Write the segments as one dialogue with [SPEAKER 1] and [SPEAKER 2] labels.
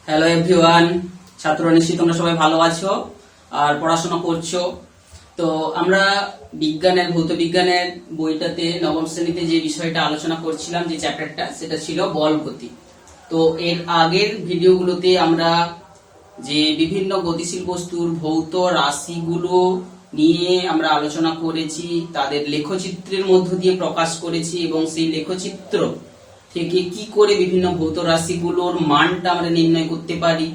[SPEAKER 1] Hello everyone, ছাত্র নিশ্চয়ই তোমরা সবাই ভালো আছো আর পড়াশোনা করছো। তো আমরা ভৌত বিজ্ঞানের বইটাতে নবম শ্রেণীতে যে বিষয়টা আলোচনা করছিলাম, যে চ্যাপ্টারটা, সেটা ছিল বল গতি। তো এর আগের ভিডিওগুলোতে আমরা যে বিভিন্ন গতিশীল বস্তুর ভৌত রাশিগুলো নিয়ে আমরা আলোচনা করেছি, তাদের লেখচিত্রের মধ্য দিয়ে প্রকাশ করেছি এবং সেই লেখচিত্র থেকে কি করে বিভিন্ন ভৌত রাশিগুলোর মানটা আমরা নির্ণয় করতে পারি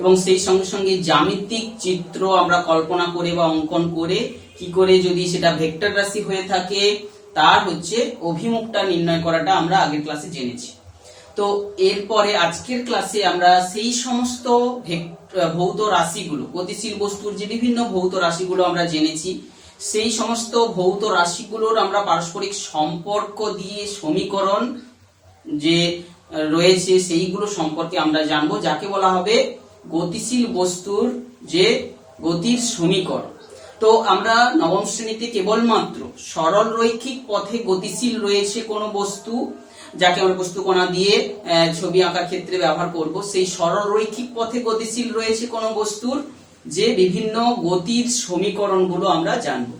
[SPEAKER 1] এবং সেই সঙ্গে সঙ্গে জ্যামিতিক চিত্র আমরা কল্পনা করে বা অঙ্কন করে কি করে যদি সেটা ভেক্টর রাশি হয়ে থাকে তার অভিমুখটা নির্ণয় করাটা আমরা আগের ক্লাসে জেনেছি। তো এরপরে আজকের ক্লাসে আমরা সেই সমস্ত ভৌত রাশিগুলো, গতিশীল বস্তুর যে বিভিন্ন ভৌত রাশিগুলো আমরা জেনেছি, সেই সমস্ত ভৌত রাশিগুলোর আমরা পারস্পরিক সম্পর্ক দিয়ে সমীকরণ যে রয়েছে সেইগুলো সম্পর্কে আমরা জানবো, যাকে বলা হবে গতিশীল বস্তুর যে গতির সমীকরণ। তো আমরা নবম শ্রেণীতে কেবলমাত্র সরল রৈখিক পথে গতিশীল রয়েছে কোনো বস্তু, যাকে আমরা বস্তুকণা দিয়ে ছবি আঁকার ক্ষেত্রে ব্যবহার করব, সেই সরল রৈখিক পথে গতিশীল রয়েছে কোনো বস্তুর যে বিভিন্ন গতির সমীকরণগুলো আমরা জানবো।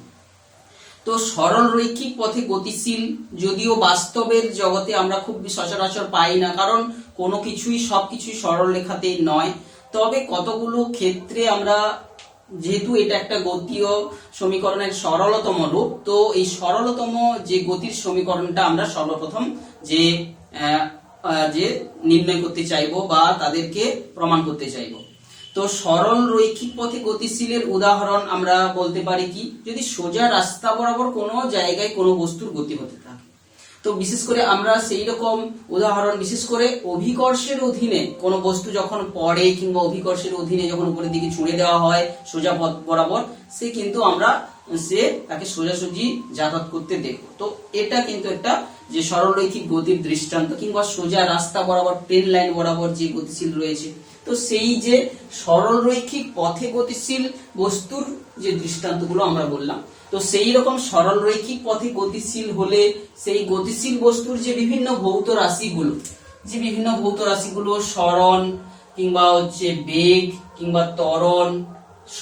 [SPEAKER 1] তো সরল রৈখিক পথে গতিশীল যদিও বাস্তবের জগতে আমরা খুব সচরাচর পাই না, কারণ কোনো কিছুই সবকিছুই সরল রেখাতে নয়। তবে কতগুলো ক্ষেত্রে আমরা, যেহেতু এটা একটা গতীয় সমীকরণের সরলতম রূপ, তো এই সরলতম যে গতির সমীকরণটা আমরা সর্বপ্রথম যে নির্ণয় করতে চাইবো বা তাদেরকে প্রমাণ করতে চাইবো। তো সরল রৈখিক পথে গতিশীলের উদাহরণ আমরা বলতে পারি কি, যদি সোজা রাস্তা বরাবর কোনো জায়গায় কোনো বস্তুর গতি হতে থাকে। তো বিশেষ করে আমরা সেই রকম উদাহরণ, বিশেষ করে অভিকর্ষের অধীনে কোনো বস্তু যখন পড়ে কিংবা অভিকর্ষের অধীনে যখন উপরের দিকে ছুঁড়ে দেওয়া হয় সোজা পথ বরাবর, তাকে সোজাসুজি যাতায়াত করতে দেখবো। তো এটা কিন্তু একটা যে সরল রৈখিক গতির দৃষ্টান্ত, কিংবা সোজা রাস্তা বরাবর প্লেন লাইন বরাবর যে গতিশীল রয়েছে, তো সেই যে সরল রৈখিক পথে গতিশীল বস্তুর যে দৃষ্টান্তগুলো আমরা বললাম, তো সেই রকম সরল রৈখিক পথে গতিশীল হলে সেই গতিশীল বস্তুর যে বিভিন্ন ভৌত রাশিগুলো সরণ কিংবা বেগ কিংবা ত্বরণ,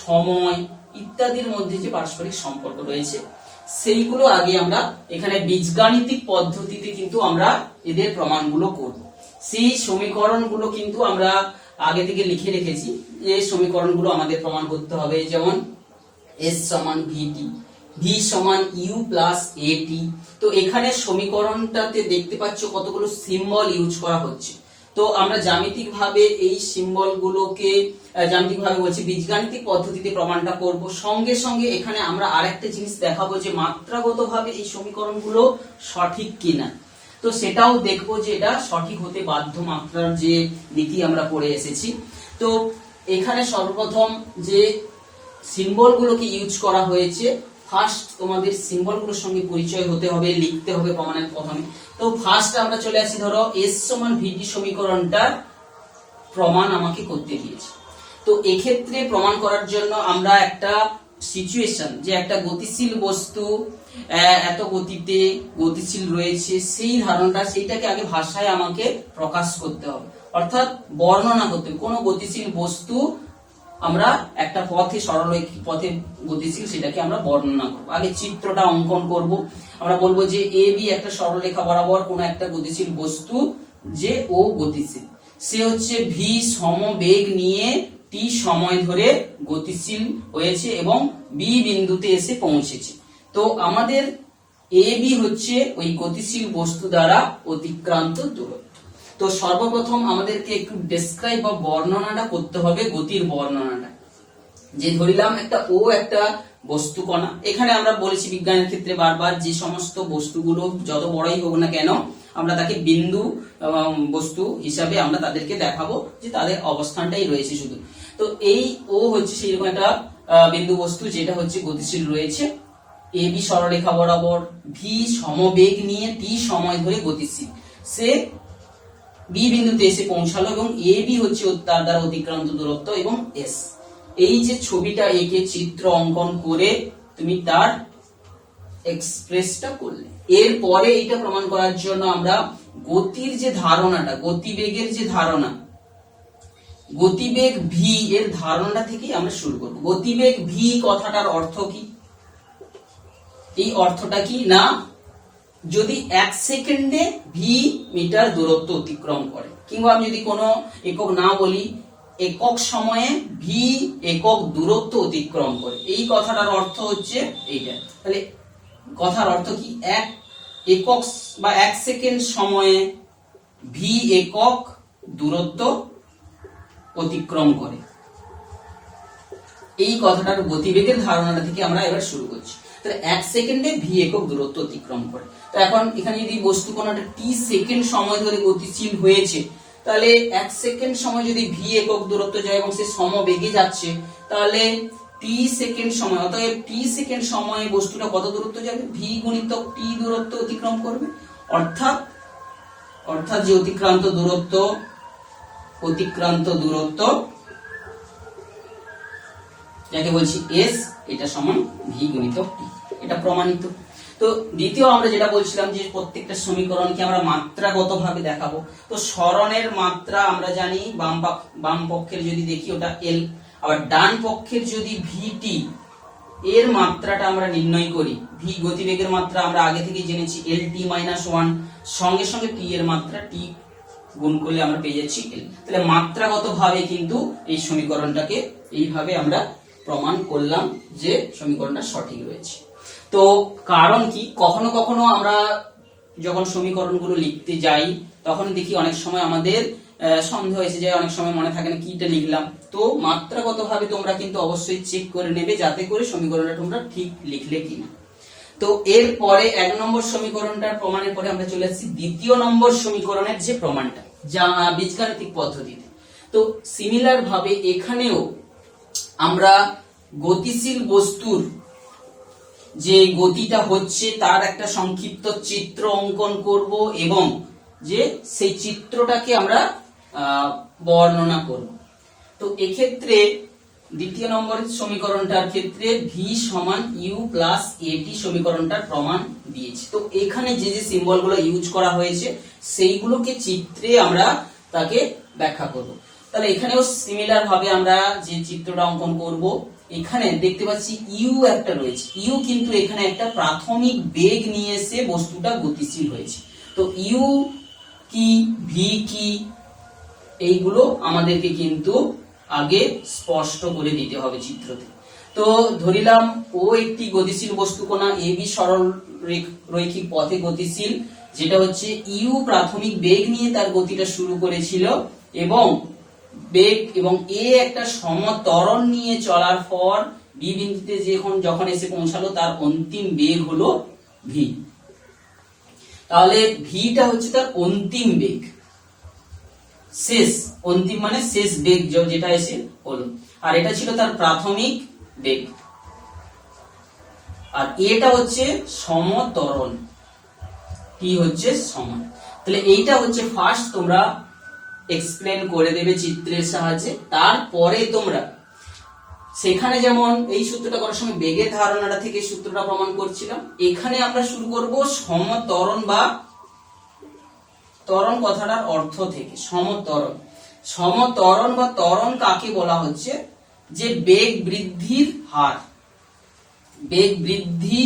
[SPEAKER 1] সময় ইত্যাদির মধ্যে যে পারস্পরিক সম্পর্ক রয়েছে, সেইগুলো আগে আমরা এখানে বীজগাণিতিক পদ্ধতিতে কিন্তু আমরা এদের প্রমাণগুলো করব। সেই সমীকরণগুলো কিন্তু আমরা আগে থেকে লিখে রেখেছি, যে সমীকরণগুলো আমাদের প্রমাণ করতে হবে। যেমন S সমান VT, V সমান U প্লাস AT। তো এখানে সমীকরণটাতে দেখতে পাচ্ছ কতগুলো সিম্বল ইউজ করা হচ্ছে। তো আমরা জ্যামিতিক ভাবে এই সিম্বল গুলোকে বীজগাণিতিক পদ্ধতিতে প্রমাণটা করব। সঙ্গে সঙ্গে এখানে আমরা আরেকটা জিনিস দেখাবো, যে মাত্রাগতভাবে এই সমীকরণগুলো সঠিক কিনা। তো সেটাও দেখবো যে এটা সঠিক হতে বাধ্য, মাত্রার যে নীতি আমরা পড়ে এসেছি। তো এখানে সর্বপ্রথম যে সিম্বল গুলোকে ইউজ করা হয়েছে, ফার্স্ট তোমাদের সিম্বল গুলোর সঙ্গে পরিচয় হতে হবে, লিখতে হবে প্রমাণের প্রথমে। তো ফার্স্ট আমরা চলে আসি, ধরো S সমান VT সমীকরণটার প্রমাণ আমাকে করতে দিয়েছে। তো এক্ষেত্রে প্রমাণ করার জন্য আমরা একটা সিচুয়েশন, যে একটা গতিশীল বস্তু এত গতিতে গতিশীল রয়েছে, সেই ধারণাটা, সেইটাকে আগে ভাষায় আমাকে প্রকাশ করতে হবে, অর্থাৎ বর্ণনা করতে হবে। কোনো গতিশীল বস্তু আমরা একটা পথে, সরলরৈখিক পথে গতিশীল, সেটাকে আমরা বর্ণনা করবো। আগে চিত্রটা অঙ্কন করব। আমরা বলবো যে AB একটা সরলরেখা বরাবর কোনো একটা গতিশীল বস্তু, যে ও গতিশীল, সে V সমবেগ নিয়ে T সময় ধরে গতিশীল হয়েছে এবং B বিন্দুতে এসে পৌঁছেছে। তো আমাদের AB ওই গতিশীল বস্তু দ্বারা অতিক্রান্ত দূরত্ব। তো সর্বপ্রথম আমাদেরকে একটু ডেসক্রাইব বা বর্ণনাটা করতে হবে, গতির বর্ণনাটা। যে ধরিলাম একটা বস্তু কণা। এখানে আমরা বলেছি বিজ্ঞানের ক্ষেত্রে বারবার, যে সমস্ত বস্তুগুলো যত বড়ই হোক না কেন, আমরা তাকে বিন্দু বস্তু হিসাবে আমরা তাদেরকে দেখাবো, যে তাদের অবস্থানটাই রয়েছে শুধু। তো এই ও সেই রকম একটা বিন্দু বস্তু, যেটা গতিশীল রয়েছে। AB সরলরেখা বরাবর V সমবেগ নিয়ে T সময় ধরে গতিশীল, সে B বিন্দুতে এসে পৌঁছালো এবং AB তার দ্বারা অতিক্রান্ত দূরত্ব এবং S। এই যে ছবিটা এঁকে চিত্র অঙ্কন করে তুমি তার এক্সপ্রেসটা করলে, এরপরে এটা প্রমাণ করার জন্য আমরা গতির যে ধারণাটা, গতিবেগের যে ধারণা, গতিবেগ ভি এর ধারণা থেকেই আমরা শুরু করব। গতিবেগ ভি কথাটার অর্থ কি? এই অর্থটা কি না, যদি 1 সেকেন্ডে ভি মিটার দূরত্ব অতিক্রম করে, কিংবা আমি যদি কোনো একক না বলি, একক সময়ে ভি একক দূরত্ব অতিক্রম করে, এই কথাটার অর্থ হচ্ছে এইটা। তাহলে কথার অর্থ কি? এক একক বা 1 সেকেন্ড সময়ে ভি একক দূরত্ব অতিক্রম করে, এই কথাটার গতিবেগের ধারণাটা থেকে আমরা এবার শুরু করছি। তাহলে 1 সেকেন্ডে ভি একক দূরত্ব অতিক্রম করে। তো এখন এখানে যদি বস্তু কোনটা টি সেকেন্ড সময় ধরে গতিশীল হয়েছে, তাহলে 1 সেকেন্ড সময় যদি ভি একক দূরত্ব যায় এবং সে সমবেগে যাচ্ছে, তাহলে টি সেকেন্ড সময়, অতএব টি সেকেন্ড সময়ে বস্তুটা কত দূরত্ব যাবে? ভি গুণিতক টি দূরত্ব অতিক্রম করবে। অর্থাৎ যে অতিক্রান্ত দূরত্ব যাকে বলছি এস, এটা সমান ভি গুণিতক টি, এটা প্রমাণিত। তো দ্বিতীয় আমরা যেটা বলছিলাম যে প্রত্যেকটা সমীকরণকে আমরা মাত্রাগত ভাবে দেখাবো। তো সরণের মাত্রা আমরা জানি, বাম পক্ষের যদি দেখি ওটা এল, আবার ডান পক্ষের যদি ভিটি এর মাত্রাটা আমরা নির্ণয় করি, ভি গতিবেগের মাত্রা আমরা আগে থেকে জেনেছি এল টি মাইনাস 1, সঙ্গে সঙ্গে টি এর মাত্রা টি গুণ করলে আমরা পেয়ে যাচ্ছি এল। তাহলে মাত্রাগত ভাবে কিন্তু এই সমীকরণটাকে এইভাবে আমরা প্রমাণ করলাম যে সমীকরণটা সঠিক রয়েছে। তো কারণ কি, কখনো কখনো আমরা যখন সমীকরণগুলো লিখতে যাই তখন দেখি অনেক সময় আমাদের সন্দেহ এসে যায়, অনেক সময় মনে থাকে না কিটা লিখলাম। তো মাত্রাগত ভাবে তোমরা কিন্তু অবশ্যই চেক করে নেবে যাতে করে সমীকরণটা তোমরা ঠিক লিখলে কিনা। তো এরপরে 1 নম্বর সমীকরণটার প্রমাণের পরে আমরা চলে আসছি 2 নম্বর সমীকরণের যে প্রমাণটা, যা বীজগাণিতিক পদ্ধতিতে। তো সিমিলার ভাবে এখানেও আমরা গতিশীল বস্তুর যে গতিটা হচ্ছে তার একটা সংক্ষিপ্ত চিত্র অঙ্কন করব এবং যে সেই চিত্রটাকে আমরা বর্ণনা করব। তো এক্ষেত্রে 2 নম্বর সমীকরণটার ক্ষেত্রে ভি সমান ইউ প্লাস এটি সমীকরণটার প্রমাণ দিয়েছি। তো এখানে যে যে সিম্বলগুলো ইউজ করা হয়েছে সেইগুলোকে চিত্রে আমরা তাকে ব্যাখ্যা করব। তাহলে এখানেও সিমিলার ভাবে আমরা যে চিত্রটা অঙ্কন করব, এখানে দেখতে পাচ্ছি ইউ একটা রয়েছে। ইউ কিন্তু এখানে একটা প্রাথমিক বেগ নিয়ে এসে বস্তুটা গতিশীল হয়েছে। তো ইউ কি, ভি কি, এইগুলো আমাদেরকে কিন্তু আগে স্পষ্ট করে দিতে হবে চিত্রতে। তো ধরিলাম ও একটি গতিশীল বস্তু কণা, এ বি সরল রৈখিক পথে গতিশীল, যেটা হচ্ছে ইউ প্রাথমিক বেগ নিয়ে তার গতিটা শুরু করেছিল এবং এ একটা সমত্বরণ নিয়ে চলার পর বি বিন্দুতে যখন এসে পৌঁছালো তার অন্তিম বেগ হলো ভি। তাহলে ভিটা হচ্ছে তার অন্তিম বেগ, শেষ, অন্তিম মানে শেষ বেগ যেটা এসে হলো, আর এটা ছিল তার প্রাথমিক বেগ, আর এটা হচ্ছে সমত্বরণ, টি হচ্ছে সমান। তাহলে এইটা হচ্ছে ফার্স্ট তোমরা এক্সপ্লেন করে দেবে চিত্রের সাহায্যে। তারপরে তোমরা সেখানে যেমন এই সূত্রটা করার সময় বেগের ধারণাটা থেকে সূত্রটা প্রমাণ করছিলাম, এখানে আমরা শুরু করব সমত্বরণ বা ত্বরণ কথাটার অর্থ থেকে। সমত্বরণ বা ত্বরণ কাকে বলা হচ্ছে? যে বেগ বৃদ্ধির হার, বেগ বৃদ্ধি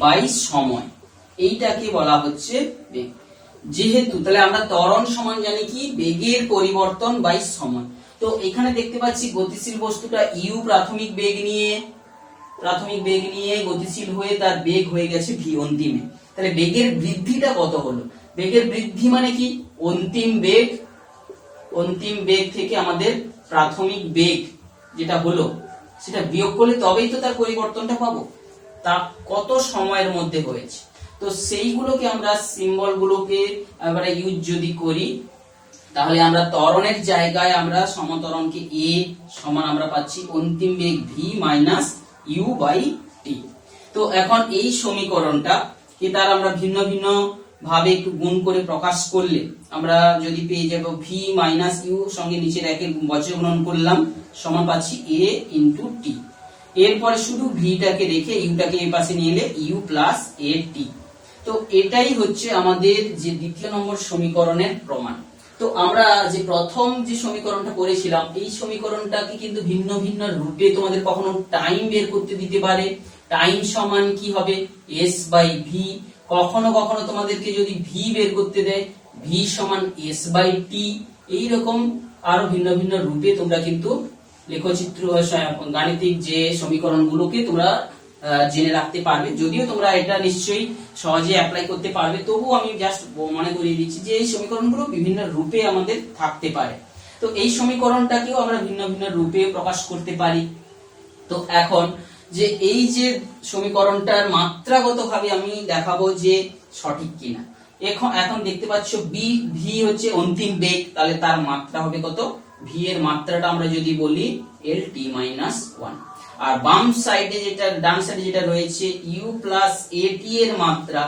[SPEAKER 1] বাই সময়, এইটাকে বলা হচ্ছে বেগ। যেহেতু তাহলে আমরা ত্বরণ সমান জানি কি, বেগের পরিবর্তন বাই সময়। তো এখানে দেখতে পাচ্ছি গতিশীল বস্তুটা ইউ প্রাথমিক বেগ নিয়ে গতিশীল হয়ে তার বেগ হয়ে গেছে ভি অন্তিমে। তাহলে বেগের বৃদ্ধিটা কত হলো? বেগের বৃদ্ধি মানে কি, অন্তিম বেগ থেকে আমাদের প্রাথমিক বেগ যেটা হলো সেটা বিয়োগ করলে তবেই তো তার পরিবর্তনটা পাবো। তা কত সময়ের মধ্যে হয়েছে? তো সেইগুলোকে আমরা সিম্বল গুলোকে আমরা ইউজ যদি করি, তাহলে আমরা ত্বরণের জায়গায় আমরা সমত্বরণকে এ সমান আমরা পাচ্ছি অন্তিম বেগ V minus you by T. তো এখন এই সমীকরণটা কে তার আমরা ভিন্ন ভিন্ন ভাবে একটু গুণ করে প্রকাশ করলে আমরা যদি পেয়ে যাব ভি মাইনাস ইউ সঙ্গে নিচের একের বজ্র গুণন করলাম সমান পাচ্ছি এ ইন্টু টি। এরপরে শুধু ভিটাকে রেখে ইউটাকে এই পাশে নিয়ে এলে ইউ প্লাস এ টি। তো এটাই হচ্ছে আমাদের যে 2 নম্বর সমীকরণের প্রমাণ। তো আমরা যে প্রথম যে সমীকরণটা করেছিলাম এই সমীকরণটাকে কিন্তু ভিন্ন ভিন্ন রূপে তোমাদের কখনো টাইম বের করতে দিতে পারে, টাইম সমান কি হবে s বাই ভি, কখনো কখনো তোমাদেরকে যদি ভি বের করতে দেয় ভি সমান s বাই টি, এইরকম আরো ভিন্ন ভিন্ন রূপে তোমরা কিন্তু লেখচিত্র গাণিতিক যে সমীকরণগুলোকে তোমরা জেনে রাখতে পারবে। যদিও তোমরা এটা নিশ্চয়ই সহজে অ্যাপ্লাই করতে পারবে, তবুও আমি জাস্ট মনে করিয়ে দিচ্ছি যে এই সমীকরণগুলো বিভিন্ন রূপে আমাদের থাকতে পারে। তো এই সমীকরণটাকেও আমরা ভিন্ন ভিন্ন রূপে প্রকাশ করতে পারি। তো এখন যে এই যে সমীকরণটার মাত্রাগতভাবে আমি দেখাবো যে সঠিক কিনা। এখন দেখতে পাচ্ছ বি ভি হচ্ছে অন্তিম বেগ, তাহলে তার মাত্রা হবে কত, ভি এর মাত্রাটা আমরা যদি বলি এল টি মাইনাস 1, আর বাম সাইডে যেটা ডান সাইডে যেটা রয়েছে ইউ প্লাস এ টি এর মাত্রা,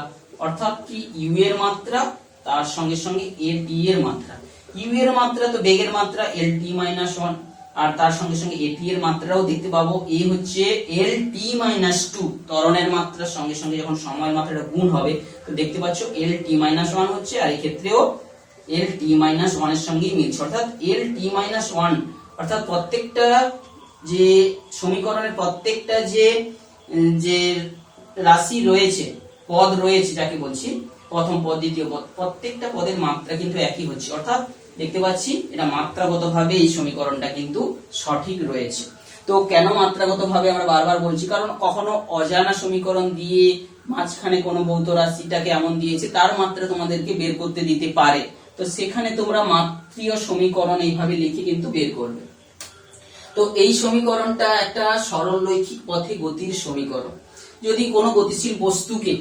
[SPEAKER 1] অর্থাৎ কি ইউ এর মাত্রা তার সঙ্গে সঙ্গে এ টি এর মাত্রা। ইউ এর মাত্রা তো বেগের মাত্রা এল টি মাইনাস 1, আর তার সঙ্গে সঙ্গে এ টি এর মাত্রাও দেখতে পাবো এ হচ্ছে এল টি মাইনাস 2, ত্বরণের মাত্রার সঙ্গে সঙ্গে যখন সময়ের মাত্রাটা গুণ হবে তো দেখতে পাচ্ছ এল টি মাইনাস 1 হচ্ছে, আর এই ক্ষেত্রেও এল টি মাইনাস 1 এর সঙ্গেই মিলছে, অর্থাৎ এল টি মাইনাস 1, অর্থাৎ প্রত্যেকটা যে সমীকরণের প্রত্যেকটা যে রাশি রয়েছে, পদ রয়েছে যাকে বলছি প্রথম পদ দ্বিতীয় পদ, প্রত্যেকটা পদের মাত্রা কিন্তু একই হচ্ছে, অর্থাৎ দেখতে পাচ্ছি এটা মাত্রাগতভাবে এই সমীকরণটা কিন্তু সঠিক রয়েছে। তো কেন মাত্রাগতভাবে আমরা বারবার বলছি, কারণ কখনো অজানা সমীকরণ দিয়ে মাঝখানে কোনো ভৌত রাশিটাকে এমন দিয়েছে তার মাত্রা তোমাদেরকে বের করতে দিতে পারে, তো সেখানে তোমরা মাত্রীয় সমীকরণ এইভাবে লিখে কিন্তু বের করবে। তো এই সমীকরণটা একটা সরলরৈখিক পথে গতির সমীকরণ। যদি কোনো গতিশীল বস্তুকে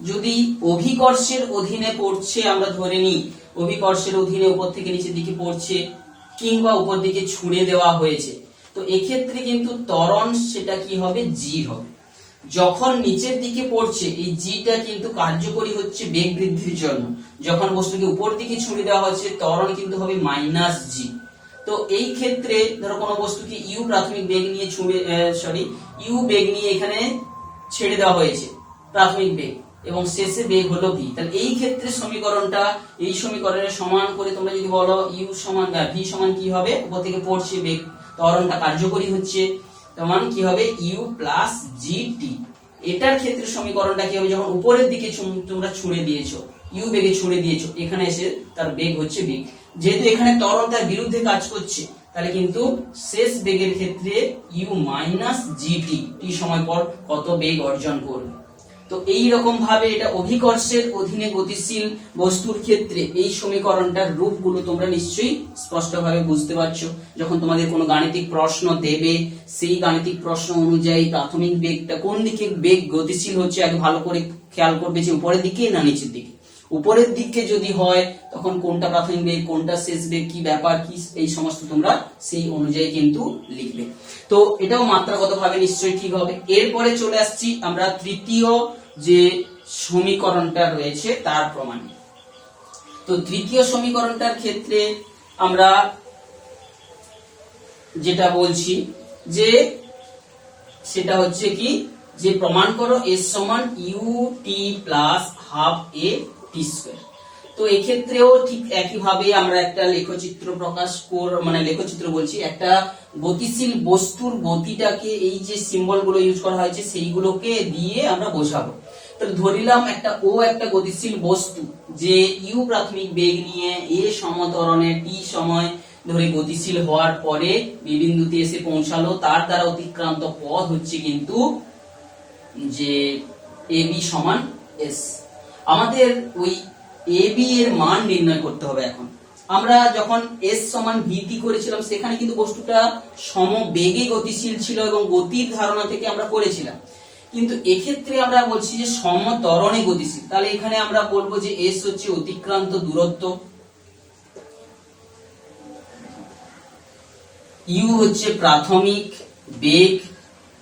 [SPEAKER 1] যদি অভিকর্ষের অধীনে পড়ছে, আমরা ধরে নিই অভিকর্ষের অধীনে উপর থেকে নিচের দিকে পড়ছে কিংবা উপর দিকে ছুঁড়ে দেওয়া হয়েছে, তো এক্ষেত্রে কিন্তু ত্বরণ সেটা কি হবে, জি হবে। যখন নিচের দিকে পড়ছে এই জিটা কিন্তু কার্যকরী হচ্ছে বেগ বৃদ্ধির জন্য, যখন বস্তুকে উপর দিকে ছুঁড়ে দেওয়া হচ্ছে ত্বরণ কিন্তু হবে মাইনাস জি। তো এই ক্ষেত্রে ধরো কোনো বস্তুকে ইউ প্রাথমিক বেগ নিয়ে ইউ বেগ নিয়ে এখানে ছেড়ে দেওয়া হয়েছে প্রাথমিক বেগ, এবং শেষে বেগ হলো ভি, তাহলে এই ক্ষেত্রে সমীকরণটা এই সমীকরণের সমান করে তোমরা যদি বলো ইউ সমান ভি সমান কি হবে, উপর থেকে পড়ছে বেগ, ত্বরণটা কার্যকরী হচ্ছে, তেমন কি হবে ইউ প্লাস জি টি। এটার ক্ষেত্রে সমীকরণটা কি হবে, যখন উপরের দিকে তোমরা ছুঁড়ে দিয়েছো ইউ বেগে ছুঁড়ে দিয়েছো, এখানে এসে তার বেগ হচ্ছে বেগ, যেহেতু এখানে ত্বরণ তার বিরুদ্ধে কাজ করছে তাহলে কিন্তু শেষ বেগের ক্ষেত্রে ইউ মাইনাস জি টি, টি সময় পর কত বেগ অর্জন করবে। তো এই রকম ভাবে এটা অভিকর্ষের অধীনে গতিশীল বস্তুর ক্ষেত্রে এই সমীকরণটার রূপগুলো তোমরা নিশ্চয়ই স্পষ্টভাবে বুঝতে পারছো। যখন তোমাদের কোনো গাণিতিক প্রশ্ন দেবে সেই গাণিতিক প্রশ্ন অনুযায়ী প্রাথমিক বেগটা কোন দিকে বেগ গতিশীল হচ্ছে আগে ভালো করে খেয়াল করবে, যে উপরের দিকে না নিচের দিকে। উপরের দিকে যদি হয় তখন কোনটা প্রাথমিক বেগ কোনটা শেষ বেগ কি ব্যাপার কি এই সমস্ত তোমরা সেই অনুযায়ী কিন্তু লিখবে। তো এটাও মাত্রাগতভাবে নিশ্চয়ই ঠিক হবে। এরপরে চলে আসছি আমরা তৃতীয় যে সমীকরণটা রয়েছে তার প্রমাণে। তো তৃতীয় সমীকরণটার ক্ষেত্রে আমরা যেটা বলছি যে সেটা হচ্ছে কি, যে প্রমাণ করো s সমান U T plus half a t square. তো এক্ষেত্রেও ঠিক একইভাবে আমরা একটা লেখচিত্র প্রকাশ লেখচিত্র বলছি, একটা গতিশীল বস্তুর গতিটাকে এই যে সিম্বল গুলো ইউজ করা হয়েছে সেইগুলোকে দিয়ে আমরা বোঝাবো। তো ধরিলাম একটা গতিশীল বস্তু যে ইউ প্রাথমিক বেগ নিয়ে এ সমত্বরণে টি সময় ধরে গতিশীল হওয়ার পরে বি বিন্দুতে এসে পৌঁছালো, তার দ্বারা অতিক্রান্ত পথ হচ্ছে কিন্তু যে এ বি সমান এস। আমাদের ওই এ বি এর মান নির্ণয় করতে হবে। এখন আমরা যখন এস সমান ভিটি করেছিলাম সেখানে কিন্তু বস্তুটা সমবেগে গতিশীল ছিল এবং গতির ধারণা থেকে আমরা করেছিলাম, কিন্তু এক্ষেত্রে আমরা বলছি যে সমত্বরণে গতিশীল, তাহলে এখানে আমরা বলবো যে এস হচ্ছে অতিক্রান্ত দূরত্ব, ইউ হচ্ছে প্রাথমিক বেগ,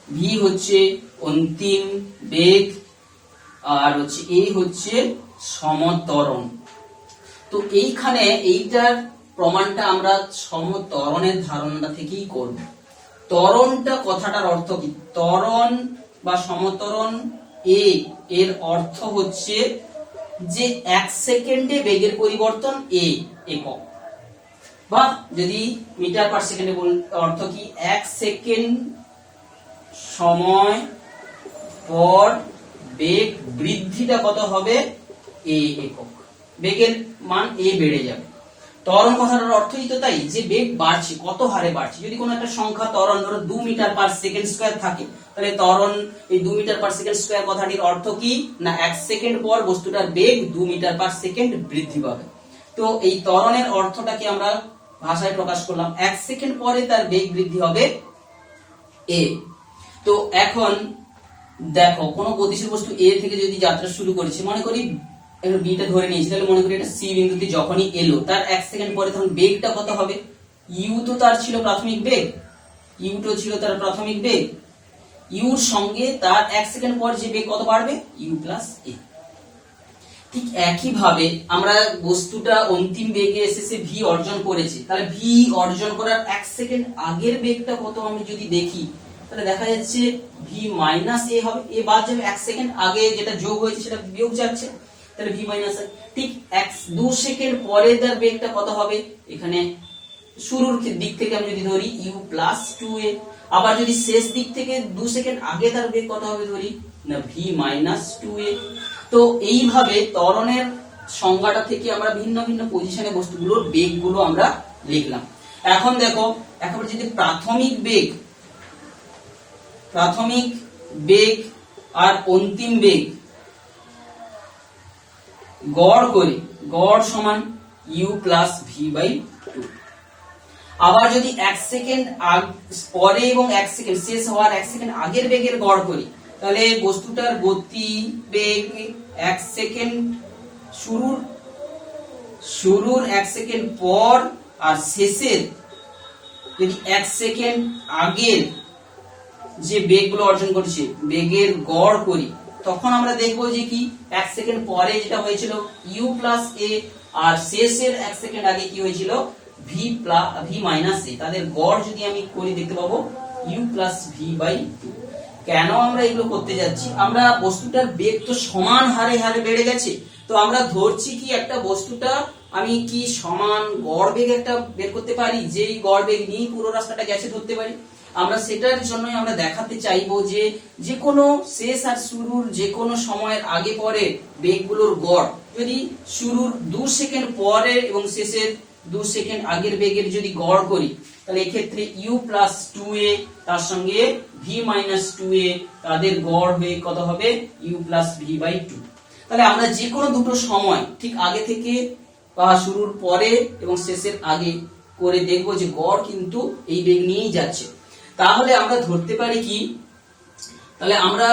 [SPEAKER 1] ভি হচ্ছে অন্তিম বেগ, আর হচ্ছে এ হচ্ছে সমত্বরণ। তো এইখানে এইটার প্রমাণটা আমরা সমত্বরণের ধারণা থেকেই করব। ত্বরণটা কথাটার অর্থ কি, ত্বরণ বা সমত্বরণ এ এর অর্থ হচ্ছে যে 1 সেকেন্ডে বেগের পরিবর্তন এ একক, বা যদি মিটার পার সেকেন্ডে অর্থ কি 1 সেকেন্ড সময় পর বেগ বৃদ্ধিটা কত হবে a একক, বেগের মান a বেড়ে যাবে। ত্বরণ কথাটার অর্থই তো তাই যে বেগ বাড়ছে, কত হারে বাড়ছে। যদি কোনো একটা সংখ্যা ত্বরণ ধরো 2 মিটার পার সেকেন্ড স্কয়ার থাকে, তাহলে ত্বরণ এই 2 মিটার পার সেকেন্ড স্কয়ার কথাটির অর্থ কি না 1 সেকেন্ড পর বস্তুটার বেগ 2 মিটার পার সেকেন্ড বৃদ্ধি পাবে। তো এই ত্বরণের অর্থটাকে আমরা ভাষায় প্রকাশ করলাম, 1 সেকেন্ড পরে তার বেগ বৃদ্ধি হবে a। তো এখন দেখো কোনো গতিশীল বস্তু a থেকে যদি যাত্রা শুরু করেছে, মনে করি এবার b টা ধরে নিয়েছি, তাহলে মনে করি এটা c বিন্দুতে যখনই এলো তার 1 সেকেন্ড পরে তখন বেগটা কত হবে, u তো তার ছিল প্রাথমিক বেগ, u তো ছিল তার প্রাথমিক বেগ, u এর সঙ্গে তার 1 সেকেন্ড পর যে বেগ কত বাড়বে u প্লাস a। ঠিক একই ভাবে আমরা বস্তুটা অন্তিম বেগে এসে v অর্জন করেছে, তাহলে v অর্জন করার 1 সেকেন্ড আগের বেগটা কত আমি যদি দেখি, তাহলে দেখা যাচ্ছে v মাইনাস a হবে, a বাদ যাবে, 1 সেকেন্ড আগে যেটা যোগ হয়েছে সেটা বিয়োগ যাচ্ছে, তাহলে v মাইনাস a। ঠিক 2 সেকেন্ড পরে তার বেগটা কত হবে, এখানে শুরুর দিক থেকে আমি যদি ধরি u প্লাস 2a, আবার যদি শেষ দিক থেকে 2 সেকেন্ড আগে তার বেগ কত হবে ধরি না v মাইনাস 2a। তো এইভাবে ত্বরণের সংজ্ঞাটা থেকে আমরা ভিন্ন ভিন্ন পজিশনে বস্তুগুলোর বেগগুলো আমরা লিখলাম। এখন দেখো একেবারে যদি প্রাথমিক বেগ আর অন্তিম বেগ গড় করি, গড় সমান u প্লাস v বাই 2। আবার যদি 1 সেকেন্ড পরে এবং 1 সেকেন্ড শেষ হওয়ার 1 সেকেন্ড আগের বেগের গড় করি, তাহলে বস্তুটার গতি বেগ 1 সেকেন্ড শুরুর 1 সেকেন্ড পর আর শেষের যদি 1 সেকেন্ড আগের যে বেগগুলো অর্জন করেছে বেগের গড় করি, তখন আমরা দেখবো যে কি 1 সেকেন্ড পরে যেটা হয়েছিল u প্লাস a আর শেষের 1 সেকেন্ড আগে কি হয়েছিল v মাইনাস a, তাদের গড় যদি আমি করি দেখতে পাবো u প্লাস v বাই 2। কেন আমরা এগুলো করতে যাচ্ছি, আমরা বস্তুটার বেগ তো সমান হারে হারে বেড়ে গেছে, তো আমরা ধরছি কি একটা বস্তুটা আমি কি সমান গড় বেগ একটা বের করতে পারি, যেই গড় বেগ নিয়ে পুরো রাস্তাটা গেছে ধরতে পারি। আমরা সেটার জন্যই আমরা দেখাতে চাইবো যে যে কোনো শেষ আর শুরুর যে কোনো সময়ের আগে পরে বেগগুলোর গড় যদি শুরুর 2 সেকেন্ড পরে এবং শেষের 2 সেকেন্ড আগের বেগের যদি গড় করি, তাহলে এক্ষেত্রে u প্লাস 2a তার সঙ্গে v মাইনাস 2a তাদের গড় হয়ে কত হবে u প্লাস v বাই 2। তাহলে আমরা যে কোনো দুটো সময় ঠিক আগে থেকে বা শুরুর পরে এবং শেষের আগে করে দেখবো যে গড় কিন্তু এই বেগ নিয়েই যাচ্ছে। তাহলে আমরা ধরতে পারি কি, তাহলে আমরা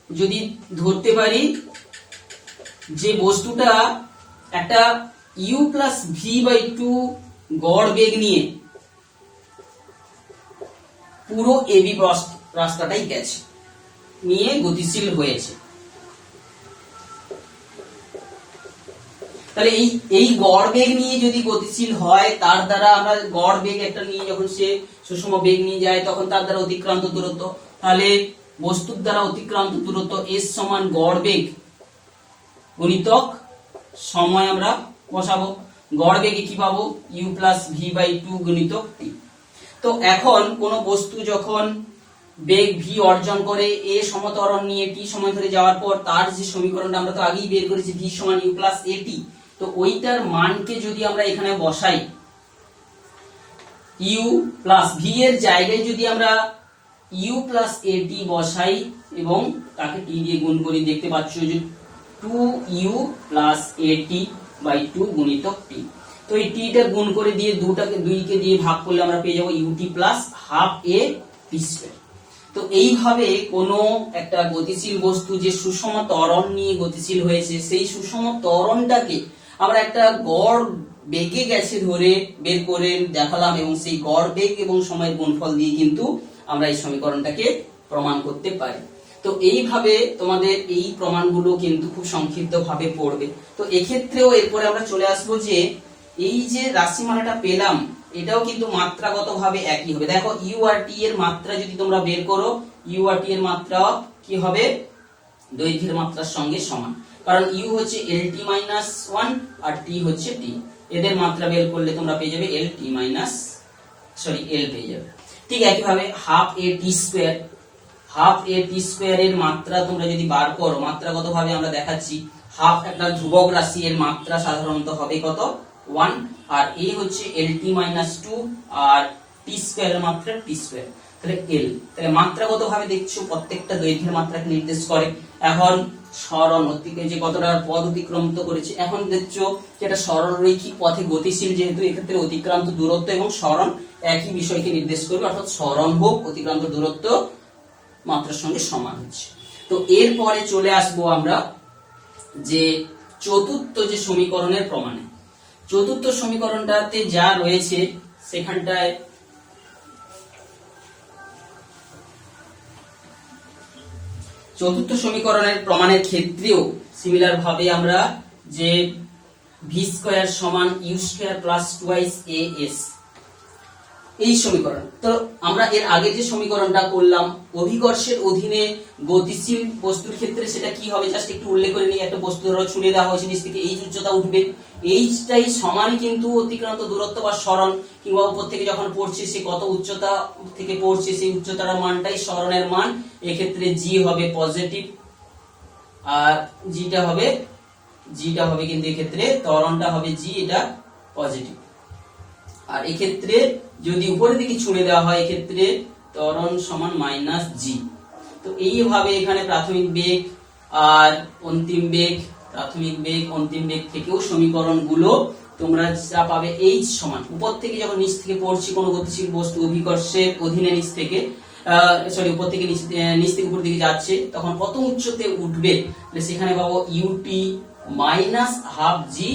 [SPEAKER 1] যদি ধরতে পারি যে বস্তুটা একটা u প্লাস v বাই 2 গড় বেগ নিয়ে পুরো ab রাস্তাটাই গেছে, নিয়ে গতিশীল হয়েছে। তাহলে এই গড় বেগ নিয়ে যদি গতিশীল হয়, তার দ্বারা আমরা গড় বেগ একটা নিয়ে যখন সে সুষম বেগ নিয়ে যায় তখন তার দ্বারা অতিক্রান্ত দূরত্ব, তাহলে বস্তুর দ্বারা অতিক্রান্ত দূরত্ব s সমান গড় বেগ গুণিতক সময় আমরা বসাবো, গড় বেগে কি পাবো u প্লাস v বাই 2 গুণিতক t। তো এখন কোন বস্তু যখন বেগ v অর্জন করে a সমত্বরণ নিয়ে t সময় ধরে যাওয়ার পর তার যে সমীকরণটা আমরা তো আগেই বের করেছি v সমান u প্লাস at, তো ওইটার মানকে যদি আমরা এখানে বসাই u প্লাস v এর জায়গায় যদি আমরা u প্লাস at বসাই এবং তাকে t দিয়ে গুণ করি, দেখতে পাচ্ছ যে 2u প্লাস at বাই 2 গুণিতক t। তো এই t টা গুণ করে দিয়ে 2 কে দিয়ে ভাগ করলে আমরা পেয়ে যাবো ut plus half a t square. তো এইভাবে কোনো একটা গতিশীল বস্তু যে সুষম ত্বরণ নিয়ে গতিশীল হয়েছে, সেই সুষম ত্বরণটাকে আমরা একটা গড় বেগে গেছে ধরে বের করে দেখালাম এবং সেই গড় বেগ এবং সময়ের গুণফল দিয়ে কিন্তু আমরা এই সমীকরণটাকে প্রমাণ করতে পারি। তো এইভাবে তোমাদের এই প্রমাণগুলো কিন্তু খুব সংক্ষিপ্ত ভাবে পড়বে। তো এক্ষেত্রেও এরপরে আমরা চলে আসবো যে এই যে রাশিমালাটা পেলাম এটাও কিন্তু মাত্রাগতভাবে একই হবে। দেখো u আর t এর মাত্রা যদি তোমরা বের করো, u আর t এর মাত্রা কি হবে দৈর্ঘ্যের মাত্রার সঙ্গে সমান, কারণ u হচ্ছে lt - 1 আর t হচ্ছে t। এদের মাত্রা বের করলে তোমরা পেয়ে যাবে এল পেয়ে যাবে। ঠিক একইভাবে হাফ এ টি স্কোয়ার এর মাত্রা তোমরা যদি বার করো, মাত্রাগত ভাবে আমরা দেখাচ্ছি, হাফ একটা ধ্রুবক রাশি, এর মাত্রা সাধারণত হবে কত 1, আর এ হচ্ছে এল টি মাইনাস 2, আর টি স্কোয়ার এর মাত্রা টি স্কোয়ার, তাহলে এল। তাহলে মাত্রাগত ভাবে দেখছো প্রত্যেকটা দৈর্ঘ্যের মাত্রাকে নির্দেশ করে। এখন সরণ যে কতটা পথ অতিক্রান্ত করেছে, এখন দেখছো যেটা সরলরৈখিক পথে গতিশীল, যেহেতু এক্ষেত্রে অতিক্রান্ত দূরত্ব এবং সরণ একই বিষয়কে নির্দেশ করবে, অর্থাৎ সরণ হোক অতিক্রান্ত দূরত্ব মাত্রার সঙ্গে সমান হচ্ছে। তো এরপরে চলে আসবো আমরা যে চতুর্থ যে সমীকরণের প্রমাণে। চতুর্থ সমীকরণটাতে যা রয়েছে সেখানটায় চতুর্থ সমীকরণের প্রমাণের ক্ষেত্রেও সিমিলার ভাবে আমরা যে ভি স্কয়ার সমান ইউ স্কয়ার প্লাস 2as এই সমীকরণ, তো আমরা এর আগে যে সমীকরণটা করলাম অভিকর্ষের অধীনে গতিশীল বস্তুর ক্ষেত্রে সেটা কি হবে জাস্ট একটু উল্লেখ করে নিই। একটা বস্তু ধরো ছুড়ে দেওয়া হয়েছে, নিচ থেকে এইচ উচ্চতা উঠবে, এইচটাই সমানই কিন্তু অতিক্রান্ত দূরত্ব বা সরণ, কিংবা উপর থেকে যখন পড়ছে সে কত উচ্চতা থেকে পড়ছে সেই উচ্চতার মানটাই সরণের মান। এক্ষেত্রে জি হবে পজিটিভ, আর জিটা হবে কিন্তু এক্ষেত্রে ত্বরণটা হবে জি, এটা পজিটিভ। আর এক্ষেত্রে যদি উপরের দিকে ছুড়ে দেওয়া হয় এক্ষেত্রে ত্বরণ সমান মাইনাস জি। তো এইভাবে এখানে প্রাথমিক বেগ আর অন্তিম বেগ, প্রাথমিক বেগ অন্তিম বেগ থেকেও সমীকরণগুলো তোমরা যা পাবে এইচ সমান, উপর থেকে যখন নিচ থেকে পড়ছি কোনো গতিশীল বস্তু অভিকর্ষের অধীনে নিচ থেকে উপর থেকে নিচ থেকে উপর দিকে যাচ্ছে, তখন কত উচ্চতে উঠবে সেখানে পাবো ইউটি মাইনাস হাফ জি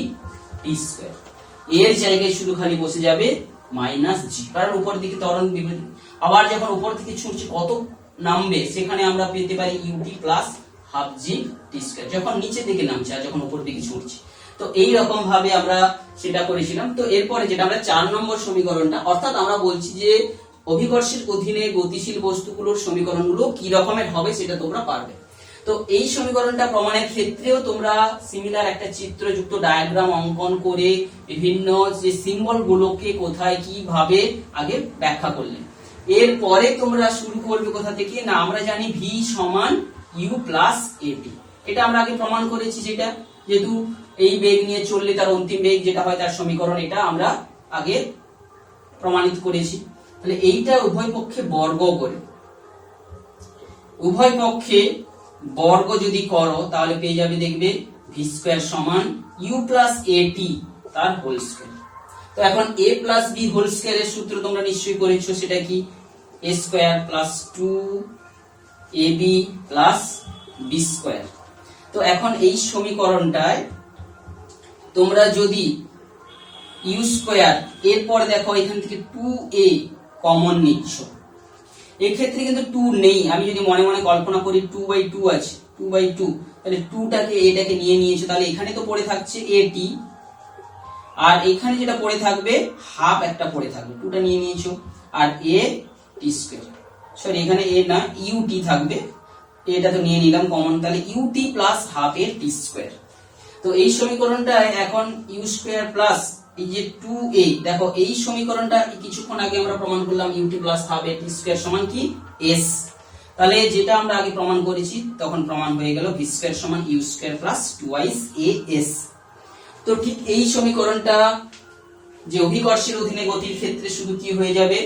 [SPEAKER 1] টি স্কয়ার। এর জায়গায় শুধু খালি বসে যাবে মাইনাস জি, কারণ উপর দিকে ত্বরণ বিপরীত। আবার যখন উপর থেকে ছুটছে কত নামবে সেখানে আমরা পেতে পারি ইউটি প্লাস হাফ জি টি স্কয়ার, যখন নিচের দিকে নামছে আর যখন উপর দিকে ছুটছে। তো এই রকম ভাবে আমরা সেটা করেছিলাম। তো এরপরে যেটা আমরা 4 নম্বর সমীকরণটা, অর্থাৎ আমরা বলছি যে অভিকর্ষের অধীনে গতিশীল বস্তুগুলোর সমীকরণগুলো কি রকমের হবে সেটা তোমরা পারবে। তো এই সমীকরণটা প্রমাণের ক্ষেত্রেও তোমরা সিমিলার একটা চিত্রযুক্ত ডায়াগ্রাম অঙ্কন করে বিভিন্ন যে সিম্বল গুলোকে কোথায় কিভাবে আগে ব্যাখ্যা করলে, এরপরে তোমরা শুরু করবে কোথা থেকে না, আমরা জানি ভি সমান ইউ প্লাস এটি, এটা আমরা আগে প্রমাণ করেছি, যেটা যেহেতু এই বেগ নিয়ে চললে তার অন্তিম বেগ যেটা হয় তার সমীকরণ, এটা আমরা আগে প্রমাণিত করেছি। তাহলে এইটা উভয় পক্ষে বর্গ করে, উভয় পক্ষে বর্গ যদি করো তাহলে পেয়ে যাবে দেখবে ভি স্কয়ার সমান ইউ প্লাস এ টি তার হোল স্কয়ার। তো এখন a plus b whole square এর সূত্র তোমরা নিশ্চয়ই করেছো, সেটা কি a square plus 2ab plus b square. তো এখন এই সমীকরণটায় তোমরা যদি ইউ স্কয়ার, এরপর দেখো এখান থেকে 2a কমন নিচ্ছ, এক্ষেত্রে কিন্তু 2 নেই, আমি যদি মনে মনে কল্পনা করি 2/2 আছে, 2/2, তাহলে 2টাকে এটাকে নিয়ে নিয়েছো, তাহলে এখানে তো পড়ে থাকছে at, আর এখানে যেটা পড়ে থাকবে হাফ একটা পড়ে থাকবে, 2টা নিয়ে নিয়েছো, আর a টি স্কয়ার, সরি এখানে a না ut থাকবে, এটা তো নিয়ে নিলাম কমন, তাহলে ut প্লাস হাফ এর টি স্কয়ার। তো এই সমীকরণটা এখন ইউ স্কয়ার প্লাস এই যে 2a, দেখো এই সমীকরণটা কিছুক্ষণ আগে আমরা প্রমাণ করলাম ut প্লাস হাফ এর টি স্কয়ার সমান কি s, তাহলে যেটা আমরা আগে প্রমাণ করেছি তখন প্রমাণ হয়ে গেল ভি স্কয়ার সমান ইউ স্কয়ার প্লাস 2as। তো ঠিক এই সমীকরণটা যে অভিকর্ষের অধীনে গতির ক্ষেত্রে শুধু কি হয়ে যাবে,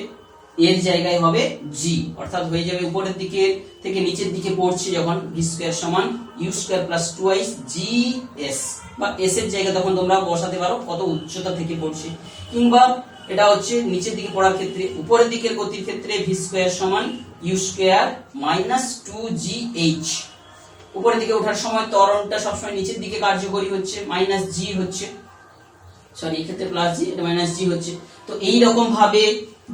[SPEAKER 1] এর জায়গায় হবে জি, অর্থাৎ হয়ে যাবে উপরের দিকে থেকে নিচের দিকে পড়ছে যখন ভি স্কয়ার সমান ইউ স্কয়ার প্লাস 2 gs, বা s এর জায়গা তখন তোমরা বসাতে পারো কত উচ্চতা থেকে পড়ছে, কিংবা এটা হচ্ছে নিচের দিকে পড়ার ক্ষেত্রে উপরের দিকের গতির ক্ষেত্রে ভি স্কয়ার সমান ইউ স্কয়ার মাইনাস 2gh, উপরের দিকে ওঠার সময় ত্বরণটা সবসময় নিচের দিকে কার্যকরী হচ্ছে, মাইনাস জি হচ্ছে, সরি এক্ষেত্রে প্লাস জি, এটা মাইনাস জি হচ্ছে। তো এই রকম ভাবে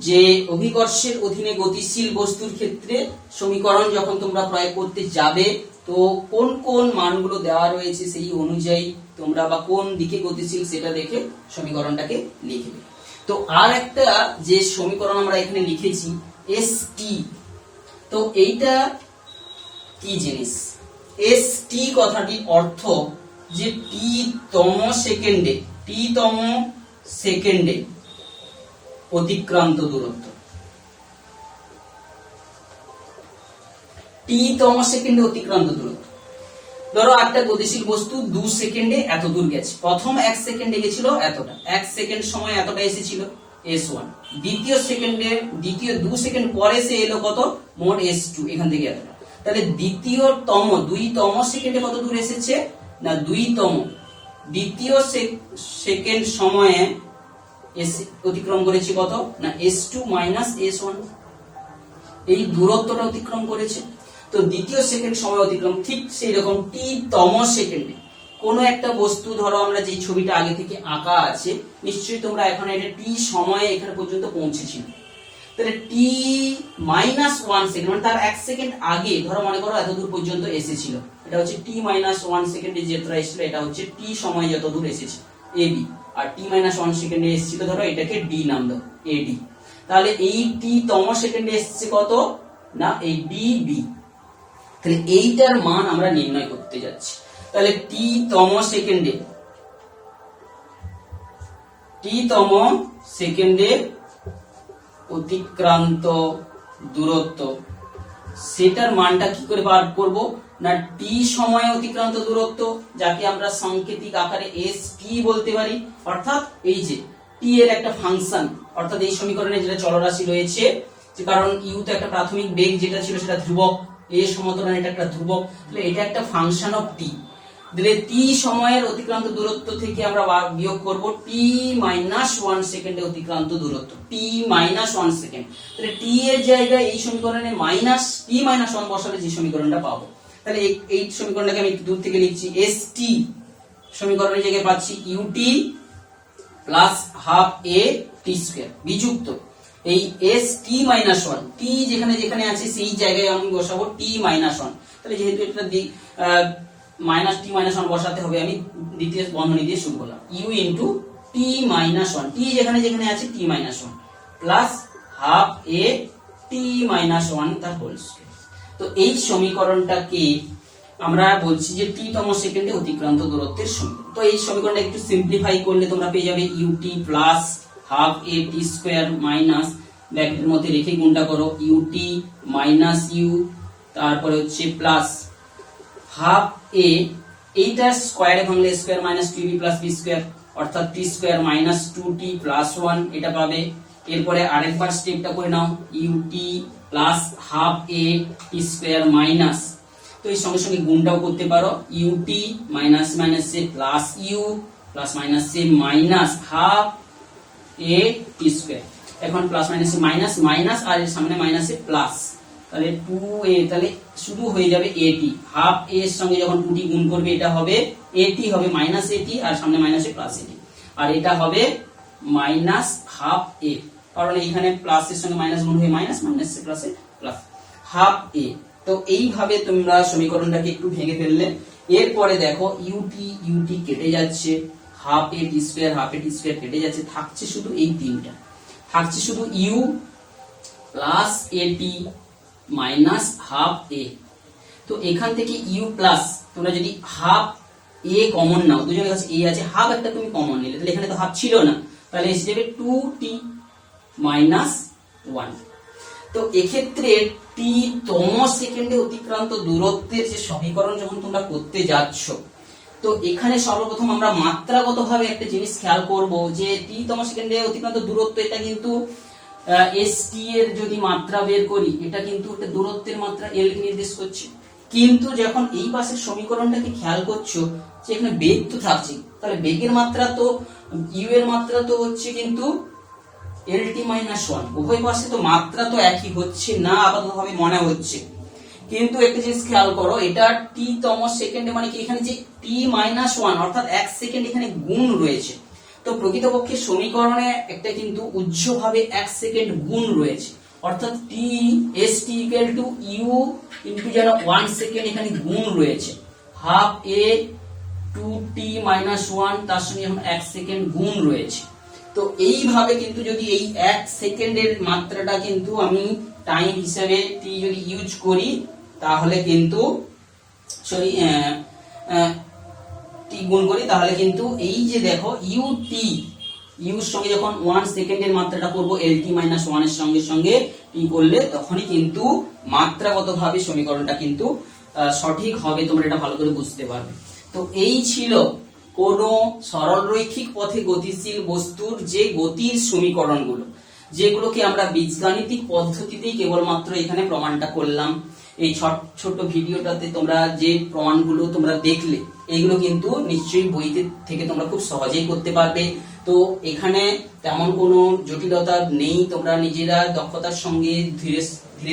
[SPEAKER 1] যে অভিকর্ষের অধীনে গতিশীল বস্তুর ক্ষেত্রে সমীকরণ যখন তোমরা প্রয়োগ করতে যাবে, তো কোন কোন মানগুলো দেওয়া রয়েছে সেই অনুযায়ী তোমরা বা কোন দিকে গতিশীল সেটা দেখে সমীকরণটাকে লিখবে। তো আর একটা যে সমীকরণ আমরা এখানে লিখেছি এস টি, তো এইটা কি জিনিস, এস টি কথাটির অর্থ যে টি তম সেকেন্ডে, টি তম সেকেন্ডে অতিক্রান্ত দূরত্ব, টি তম সেকেন্ডে অতিক্রান্ত দূরত্ব। ধরো একটা গতিশীল বস্তু 2 সেকেন্ডে এত দূর গেছে, প্রথম 1 সেকেন্ডে গেছিল এতটা, 1 সেকেন্ড সময় এতটা এসেছিল s1, দ্বিতীয় 2 সেকেন্ড পরে সে এলো কত, মোট s2, এখান থেকে এতটা। তাহলে দুইতম সেকেন্ডে কত দূর এসেছে না, দ্বিতীয় সেকেন্ড সময়ে অতিক্রম করেছে কত না s2 মাইনাস s1, এই দূরত্বটা অতিক্রম করেছে। তো দ্বিতীয় সেকেন্ড সময় অতিক্রম, ঠিক সেই রকম টি তম সেকেন্ডে কোনো একটা বস্তু, ধরো আমরা যে ছবিটা আগে থেকে আঁকা আছে, নিশ্চয়ই তোমরা এখন এটা টি সময়ে এখানে পর্যন্ত পৌঁছেছিল, তাহলে টি মাইনাস 1 সেকেন্ড মানে তার 1 সেকেন্ড আগে, ধরো মনে করো এত দূর পর্যন্ত এসেছিল, এটা হচ্ছে টি মাইনাস 1 সেকেন্ডে যেটা এসেছিল, এটা হচ্ছে টি সময়ে যত দূর এসেছে এবি, আর টি মাইনাস 1 সেকেন্ডে এসেছিল, ধরো এটাকে ডি নাম দাও, এডি। তাহলে এই টি তম সেকেন্ডে এসেছে কত না এই ডিবি, তাহলে এইটার মান আমরা নির্ণয় করতে যাচ্ছি। তাহলে টি তম সেকেন্ডে অতিক্রান্ত দূরত্ব, সেটার মানটা কি করে বার করব না, টি সময়ে অতিক্রান্ত দূরত্ব, যাকে আমরা সাংকেতিক আকারে এস টি বলতে পারি, অর্থাৎ এই যে টি এর একটা ফাংশন, অর্থাৎ এই সমীকরণে যেটা চলরাশি রয়েছে, যে কারণ ইউ তো একটা প্রাথমিক বেগ যেটা ছিল সেটা ধ্রুবক, এ সমতলে এটা একটা ধ্রুবক, তাহলে এটা একটা ফাংশন অফ টি। তাহলে টি সময়ের অতিক্রান্ত দূরত্ব থেকে আমরা বিয়োগ করব টি মাইনাস 1 সেকেন্ডে অতিক্রান্ত দূরত্ব, টি মাইনাস 1 সেকেন্ড। তাহলে টি এর জায়গায় এই সমীকরণে মাইনাস টি মাইনাস 1 বসালে যে সমীকরণটা পাবো, তাহলে এই সমীকরণটাকে আমি একটু দূর থেকে লিখছি, এস টি সমীকরণের জায়গায় পাচ্ছি UT plus half a t square বিযুক্ত এই এস টি মাইনাস 1, টি যেখানে যেখানে আছে সেই জায়গায় আমি বসাবো টি মাইনাস 1। তাহলে যেহেতু এটা মাইনাস টি মাইনাস 1 বসাতে হবে, আমি দ্বিতীয় বন্ধনী দিয়ে শুরু করলাম, ইউ ইন্টু টি মাইনাস 1, টি যেখানে যেখানে আছে টি minus 1 plus half a T minus 1 তার হোল স্কয়ার। তো এই সমীকরণটাকে আমরা বলছি যে টি তম সেকেন্ডে অতিক্রান্ত দূরত্বের সমীকরণ। তো এই সমীকরণটা একটু সিম্পলিফাই করলে তোমরা পেয়ে যাবে UT plus half a t square minus ব্র্যাকেটের মধ্যে রেখে গুণটা করো, ইউটি মাইনাস ইউ, তারপরে হচ্ছে প্লাস হাফ এ, এইটা স্কয়ারে ভাঙলে square minus 2b plus b square, অর্থাৎ টি স্কয়ার মাইনাস 2t প্লাস 1 এটা পাবে। এরপরে আরেকবার স্টেপটা করে নাও, u t plus half a t square minus, তো এই সঙ্গে সঙ্গে গুণটাও করতে পারো, u t minus minus a plus u plus minus a minus half a t square. এখন plus minus a minus minus আর এর সামনে মাইনাস এ প্লাস, তাহলে 2a, তাহলে শুধু হয়ে যাবে এটি, হাফ এ এর সঙ্গে যখন 2t গুণ করবে এটা হবে এটি, হবে মাইনাস এটি আর সামনে মাইনাস এ প্লাস এটি, আর এটা হবে মাইনাস হাফ এ, কারণ এইখানে প্লাস এর সঙ্গে মাইনাস গুণ হয়ে minus, minus a plus A plus half এ। তো এইভাবে তোমরা সমীকরণটাকে একটু ভেঙে ফেললে। এরপরে দেখো ইউটি কেটে যাচ্ছে, হাফ এ টি স্কয়ার কেটে যাচ্ছে, থাকছে শুধু এই তিনটা, থাকছে শুধু ইউ প্লাস এটি মাইনাস হাফ এ। তো এখান থেকে ইউ প্লাস, তোমরা যদি হাফ এ কমন নাও, দুজনের কাছে এ আছে, হাফ একটা তুমি কমন নিলে, তাহলে এখানে তো হাফ ছিল না, তাহলে এসে যাবে 2t মাইনাস 1। তো এক্ষেত্রে টি তম সেকেন্ডে অতিক্রান্ত দূরত্বের যে সমীকরণ যখন তোমরা করতে যাচ্ছ, তো এখানে সর্বপ্রথম আমরা মাত্রাগতভাবে একটা জিনিস খেয়াল করব, যে টি তম সেকেন্ডে অতিক্রান্ত দূরত্ব, এটা কিন্তু এস টি এর যদি মাত্রা বের করি, এটা কিন্তু একটা দূরত্বের মাত্রা এল কে নির্দেশ করছে, কিন্তু যখন এই পাশের সমীকরণটাকে খেয়াল করছো যে এখানে বেগ তো থাকছে, তাহলে বেগের মাত্রা তো ইউ এর মাত্রা তো হচ্ছে কিন্তু এলটি মাইনাস 1, উভয় পাশে তো মাত্রা তো একই হচ্ছে না আপাততভাবে মনে হচ্ছে, কিন্তু একটা জিনিস খেয়াল করো, এটা টি তম সেকেন্ডে মানে কি, এখানে যে টি মাইনাস 1 অর্থাৎ 1 সেকেন্ড এখানে গুণ রয়েছে, তো প্রকৃতপক্ষে সমীকরণে একটা কিন্তু উজ্জ্বলভাবে 1 সেকেন্ড গুণ রয়েছে, অর্থাৎ t s t equal to u into যেন 1 সেকেন্ড এখানে গুণ রয়েছে, হাফ এ 2t মাইনাস 1 তার সঙ্গে এখন 1 সেকেন্ড গুণ রয়েছে। তো এইভাবে কিন্তু যদি এই 1 সেকেন্ডের মাত্রাটা কিন্তু আমি টাইম হিসেবে টি যদি ইউজ করি, তাহলে কিন্তু টি গুণ করি, তাহলে কিন্তু এই যে দেখো ইউটি ইউর সঙ্গে যখন 1 সেকেন্ডের মাত্রাটা করব lt মাইনাস 1 এর সঙ্গে সঙ্গে টি করলে তখনই কিন্তু মাত্রাগত ভাবে সমীকরণটা কিন্তু সঠিক হবে। তোমরা এটা ভালো করে বুঝতে পারবে। তো এই ছিল কোন সরলরৈখিক পথে গতিশীল বস্তুর যে গতির সমীকরণগুলো, যেগুলোকে আমরা বীজগাণিতিক পদ্ধতিতেই কেবলমাত্র এখানে প্রমাণটা করলাম। এই ছোট ভিডিওটাতে তোমরা যে প্রমাণগুলো তোমরা দেখলে এইগুলো কিন্তু নিশ্চয়ই বইতে থেকে তোমরা খুব সহজেই করতে পারবে। তো এখানে তেমন কোনো জটিলতা নেই, তোমরা নিজেরা দক্ষতার সঙ্গে ধীরে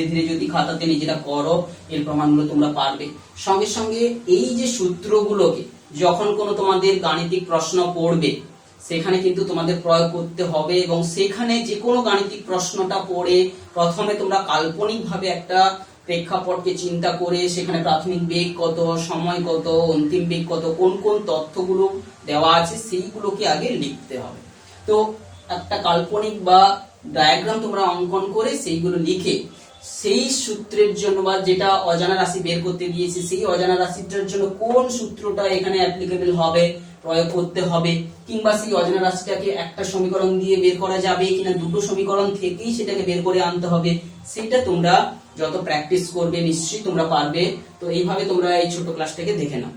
[SPEAKER 1] ধীরে যদি খাতাতে নিজেরা করো এর প্রমাণগুলো তোমরা পারবে। সঙ্গে সঙ্গে এই যে সূত্রগুলোকে যখন কোনো তোমাদের গাণিতিক প্রশ্ন পড়বে সেখানে কিন্তু তোমাদের প্রয়োগ করতে হবে, এবং সেখানে যে কোনো গাণিতিক প্রশ্নটা পড়ে প্রথমে তোমরা কাল্পনিকভাবে একটা প্রেক্ষাপটকে চিন্তা করে সেখানে প্রাথমিক বেগ কত, সময় কত, অন্তিম বেগ কত, কোন কোন তথ্যগুলো দেওয়া আছে সেইগুলোকে আগে লিখতে হবে। তো একটা কাল্পনিক বা ডায়াগ্রাম তোমরা অঙ্কন করে সেইগুলো লিখে সেই সূত্রের জন্য বা যেটা অজানা রাশি বের করতে দিয়েছে সেই অজানা রাশিটার জন্য কোন সূত্রটা এখানে অ্যাপ্লিকেবল হবে প্রয়োগ করতে হবে, কিংবা সেই অজানা রাশিটাকে একটা সমীকরণ দিয়ে বের করা যাবে কিনা, দুটো সমীকরণ থেকেই সেটাকে বের করে আনতে হবে, সেটা তোমরা যত প্র্যাকটিস করবে নিশ্চয়ই তোমরা পারবে। তো এইভাবে তোমরা এই ছোট ক্লাসটাকে দেখে নাও।